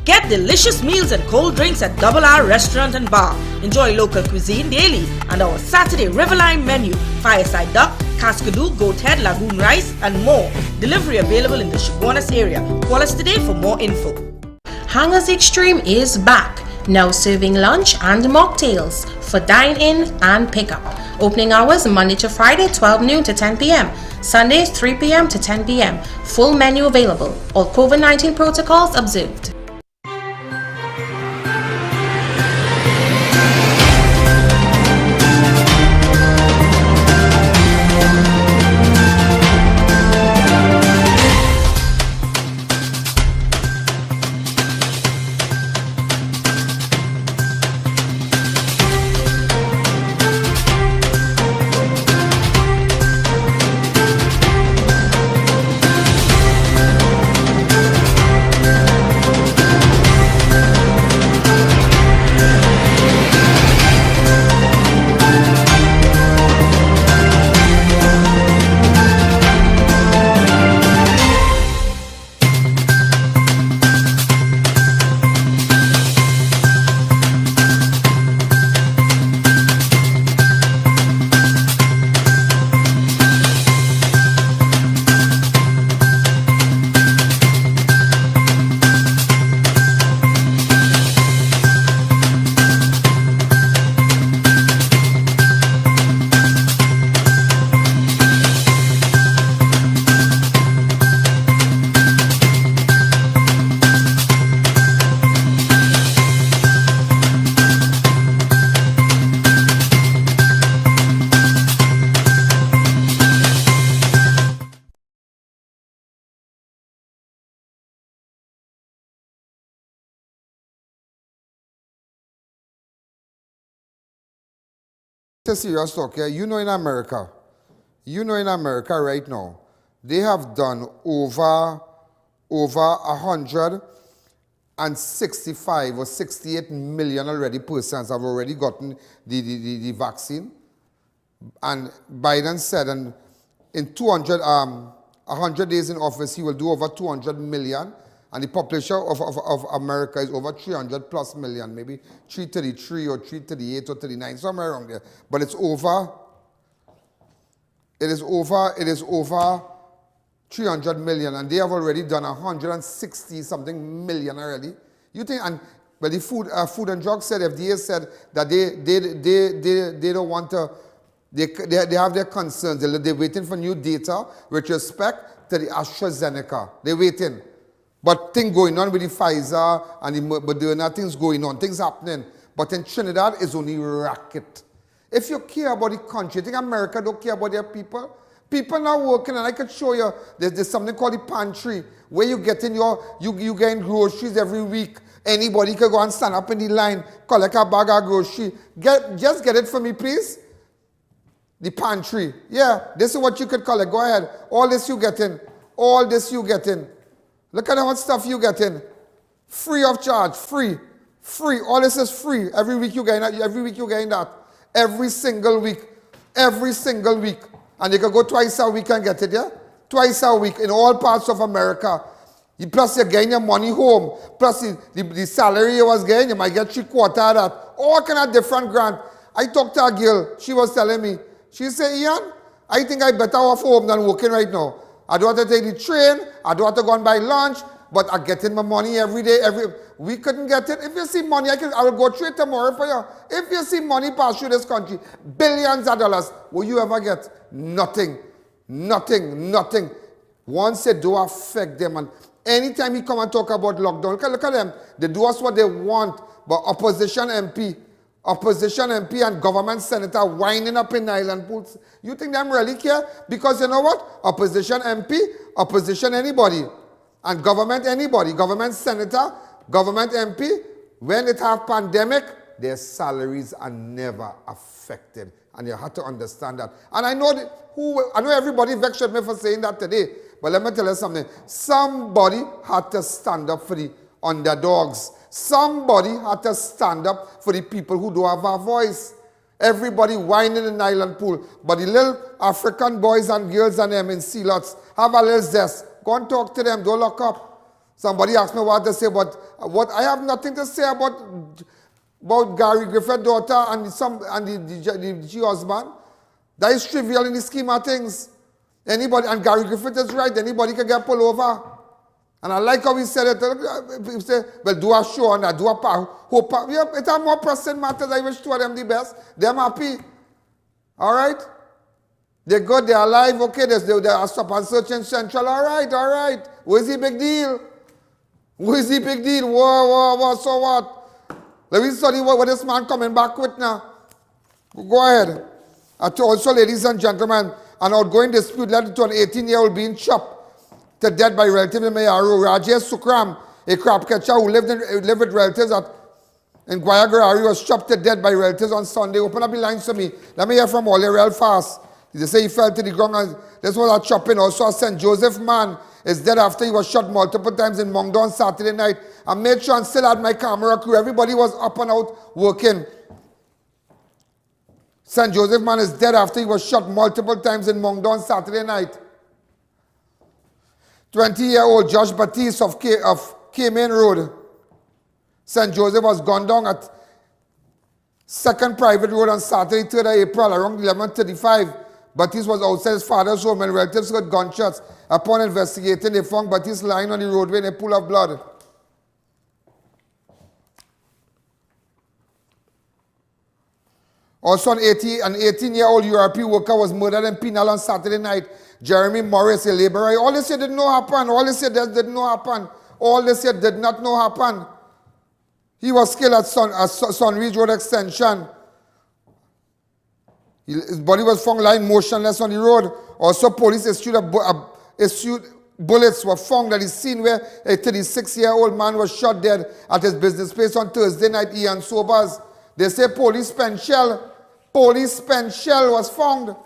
Get delicious meals and cold drinks at Double R Restaurant and Bar. Enjoy local cuisine daily and our Saturday Riverline menu, fireside duck, cascadoo, goat head, lagoon rice and more. Delivery available in the Chaguanas area. Call us today for more info. Hangers Extreme is back, now serving lunch and mocktails for dine-in and pickup. Opening hours Monday to Friday 12 noon to 10 p.m. Sundays 3 p.m. to 10 p.m. Full menu available. All COVID-19 protocols observed. It's a serious talk here. You know in America right now, they have done over 165 or 68 million already persons have already gotten the vaccine. And Biden said in 100 days in office, he will do over 200 million. And the population of America is over 300 plus million, maybe 333 or 338 or 39, somewhere around there. But it is over 300 million, and they have already done 160 something million already. You think, and but the Food and Drug said, FDA said that they don't want to, they have their concerns. They're waiting for new data with respect to the ASTRAZENECA. They're waiting. But things going on with the Pfizer and the Moderna, things going on, things happening. But in Trinidad, it's only racket. If you care about the country, you think America don't care about their people? People now working, and I could show you, there's something called the pantry, where you get in you get groceries every week. Anybody can go and stand up in the line, collect a bag of grocery. Just get it for me, please. The pantry. Yeah, this is what you could collect. Go ahead. All this you get in. All this you get in. Look at how much stuff you get in. Free of charge. Free. Free. All this is free. Every week you get that. Every week you get that. Every single week. Every single week. And you can go twice a week and get it, yeah? Twice a week in all parts of America. Plus you're getting your money home. Plus the salary you was getting, you might get 3/4 of that. All kind of different grant. I talked to a girl. She was telling me. She said, Ian, I think I better off home than working right now. I don't want to take the train. I don't want to go and buy lunch. But I'm getting my money every day. We couldn't get it. If you see money, I will go through it tomorrow for you. If you see money pass through this country, billions of dollars, will you ever get? Nothing. Nothing. Nothing. Once they do affect them. And anytime you come and talk about lockdown, look at them. They do us what they want. But opposition MP and government senator winding up in island pools. You think them really care? Because you know what? Opposition MP, opposition anybody. And government anybody. Government senator, government MP, when it have pandemic, their salaries are never affected. And you have to understand that. And I know everybody vexed with me for saying that today. But let me tell you something. Somebody had to stand up for the underdogs. Somebody had to stand up for the people who don't have a voice. Everybody whining in the island pool. But the little African boys and girls and them in sea lots have a little zest. Go and talk to them. Don't lock up. Somebody asked me what to say, but what I have nothing to say about Gary Griffith's daughter and the husband. That is trivial in the scheme of things. Anybody, and Gary Griffith is right, anybody can get pulled over. And I like how he said it. He said, well, do a show and do a hope. Yeah, it's a more pressing matter. I wish two of them the best. They're happy. All right? They're good, they're alive. Okay, they're stop and search in Central. All right, all right. Where's the big deal? Where's the big deal? Whoa, so what? Let me study what this man coming back with now. Go ahead. Also, ladies and gentlemen, an outgoing dispute led to an 18-year-old being chopped to death by relatives in Mayaro. Rajesh Sukram, a crop catcher who lived with relatives in Guayagari, was chopped to death by relatives on Sunday. Open up the lines to me. Let me hear from Ole real fast. They say he fell to the ground. And this was a chopping. Also, a St. Joseph man is dead after he was shot multiple times in Mongdo on Saturday night. I made sure and still had my camera crew. Everybody was up and out working. St. Joseph man is dead after he was shot multiple times in Mongdo on Saturday night. 20-year-old Josh Batiste of K-Main Road, St. Joseph, was gunned down at 2nd Private Road on Saturday, 3rd of April, around 11:35. Batiste was outside his father's home and relatives heard gunshots. Upon investigating, they found Batiste lying on the roadway in a pool of blood. Also, an 18-year-old URP worker was murdered in Penal on Saturday night. Jeremy Morris, a laborer. All this year did not happen. All this year did not happen. All this year did not happen. He was killed at Sunridge Road Extension. His body was found lying motionless on the road. Also, police issued bullets were found at the scene where a 36-year-old man was shot dead at his business place on Thursday night, I.A.N. Sobers. They say police pen shell was found.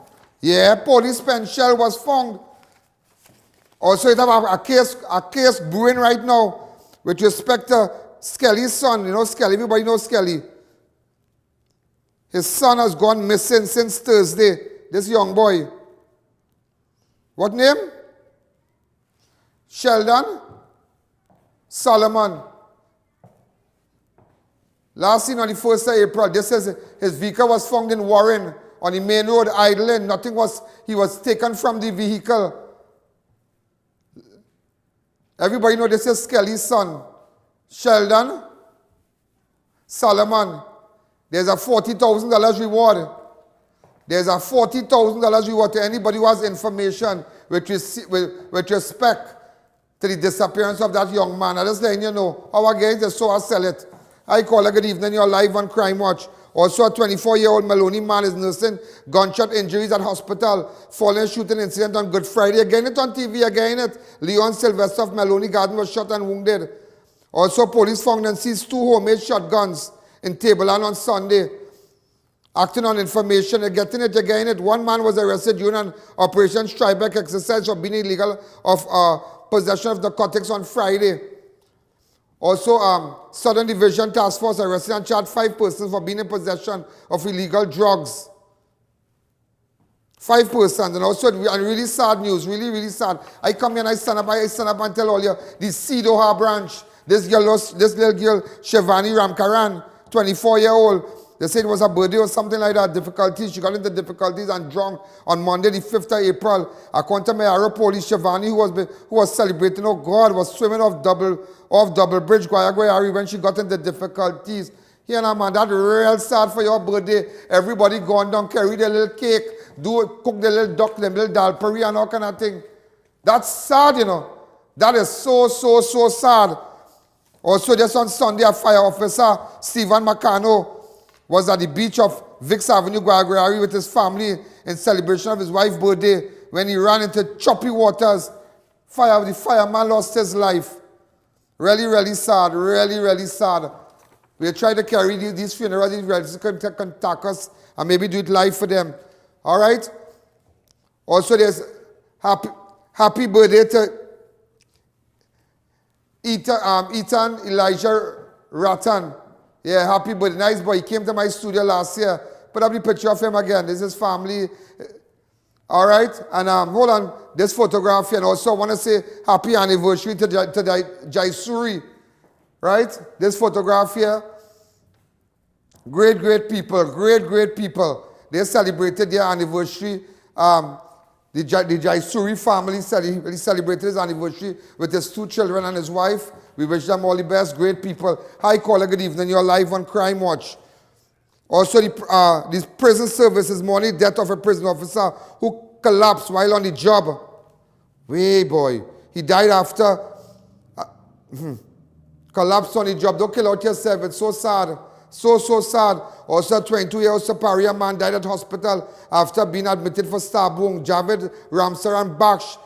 Yeah, police pen shell was found. Also, it have a case brewing right now with respect to Skelly's son. You know Skelly, everybody knows Skelly. His son has gone missing since Thursday, this young boy. What name? Sheldon Solomon. Last seen on the 1st of April. This is his vehicle was found in Warren on the main road idling. He was taken from the vehicle. Everybody know this is Skelly's son. Sheldon Solomon. There's a $40,000 reward. There's a $40,000 reward to anybody who has information with respect to the disappearance of that young man. I just letting you know. Our guys just saw us sell it. I call a good evening. You're live on Crime Watch. Also, a 24-year-old Maloney man is nursing gunshot injuries at hospital following a shooting incident on Good Friday. Again, it on TV. Again, it. Leon Sylvester of Maloney Garden was shot and wounded. Also, police found and seized 2 homemade shotguns in Tableland on Sunday. Acting on information, getting it again, one man was arrested during an Operation Strikeback exercise for being illegal of possession of narcotics on Friday. Also, Southern Division Task Force arrested and charged 5 persons for being in possession of illegal drugs. 5 persons. And also, and really sad news, really sad. I come here and I stand up and tell all you, the Cedoha branch, this little girl, Shivani Ramkaran, 24-year-old, they said it was her birthday or something like that, difficulties. She got into difficulties and drunk on Monday, the 5th of April. According to Mayaro Police, Shivani, who was celebrating, oh God, was swimming off double bridge, Guayagari, when she got into difficulties. Here now, man, that's real sad for your birthday. Everybody gone down, carry their little cake, cook their little duck, their little dal puri and all kind of thing. That's sad, you know. That is so sad. Also, just on Sunday, a fire officer, Stephen Macano, was at the beach of Vicks Avenue, Guayagari, with his family in celebration of his wife's birthday. When he ran into choppy waters, the fireman lost his life. Really sad, really sad. We try to carry these funerals, these relatives can contact us and maybe do it live for them. All right? Also, there's happy birthday to Ethan Elijah Rattan. Yeah, happy birthday. Nice boy. He came to my studio last year. Put up the picture of him again. This is family. All right. And hold on. This photograph here. And also I want to say happy anniversary to Jaisuri. Right? This photograph here. Great people. Great people. They celebrated their anniversary. The Jaisuri family celebrated his anniversary with his 2 children and his wife. We wish them all the best. Great people. Hi, caller. Good evening. You're live on Crime Watch. Also, the prison service this morning, death of a prison officer who collapsed while on the job. Way boy. He died after collapsed on the job. Don't kill out yourself. It's so sad. So sad. Also, a 22-year-old Saparia man died at hospital after being admitted for stab wound. Javed Ramsaran Baksh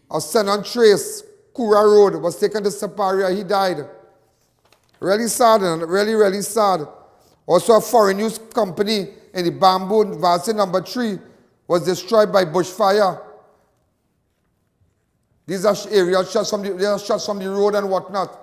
of Senon Trace, Kura Road, was taken to Saparia. He died. Really sad, and really sad. Also, a foreign news company in the Bamboo Valley number 3 was destroyed by bushfire. These are aerial shots from the road and whatnot.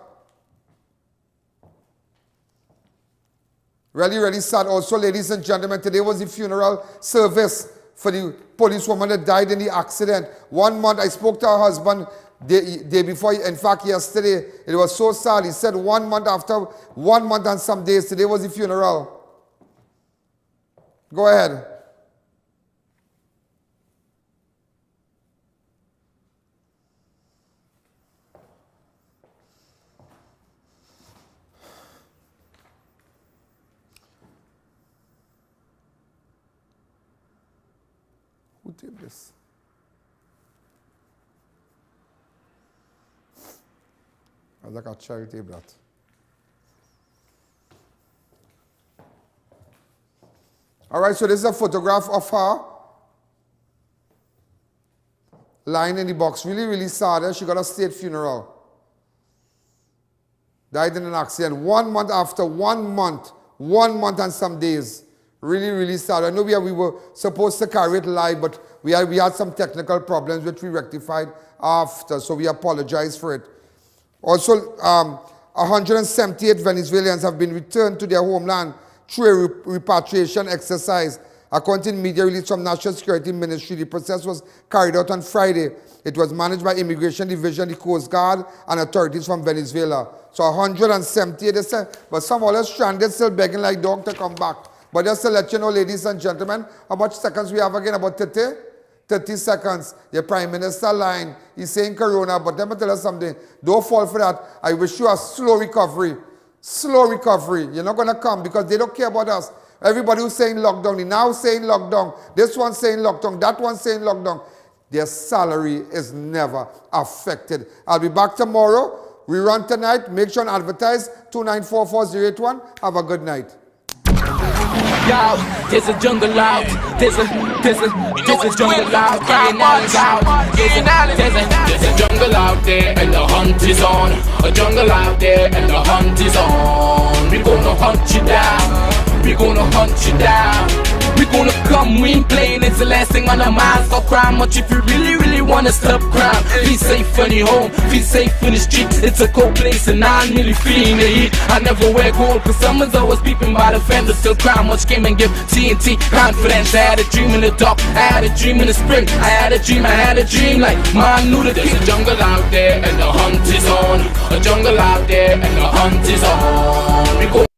Really sad. Also, ladies and gentlemen, today was the funeral service for the policewoman that died in the accident. 1 month, I spoke to her husband day before, in fact, yesterday. It was so sad. He said 1 month after 1 month and some days, today was the funeral. Go ahead. Who did this? I like a charity brat. All right, so this is a photograph of her lying in the box. Really sad. She got a state funeral. Died in an accident 1 month after 1 month. 1 month and some days. Really sad. I know we were supposed to carry it live, but we had some technical problems which we rectified after, so we apologize for it. Also, 178 Venezuelans have been returned to their homeland through a repatriation exercise. According to media release from National Security Ministry, the process was carried out on Friday. It was managed by Immigration Division, the Coast Guard, and authorities from Venezuela. So 178, they said, but some of us stranded still begging like dog to come back. But just to let you know, ladies and gentlemen, how much seconds we have again? About 30 seconds. The Prime Minister lying. He's saying corona, but let me tell you something. Don't fall for that. I wish you a slow recovery. Slow recovery. You're not going to come because they don't care about us. Everybody who's saying lockdown, they now saying lockdown. This one saying lockdown, that one saying lockdown. Their salary is never affected. I'll be back tomorrow. We run tonight. Make sure and advertise 2944081. Have a good night. Yo, there's a jungle out. There's a jungle out. There's a jungle out there and the hunt is on. A jungle out there and the hunt is on. We gonna hunt you down. We gonna hunt you down. We gonna come, we ain't playing, it's the last thing on our minds. Stop crime much if you really wanna stop crime. Be safe in your home, be safe in the street. It's a cold place and I'm really feeling the heat. I never wear gold cause someone's always peeping by the fender. Still crime much came and give TNT confidence. I had a dream in the dark, I had a dream in the spring. I had a dream like man knew that there's a jungle out there and the hunt is on. A jungle out there and the hunt is on. We go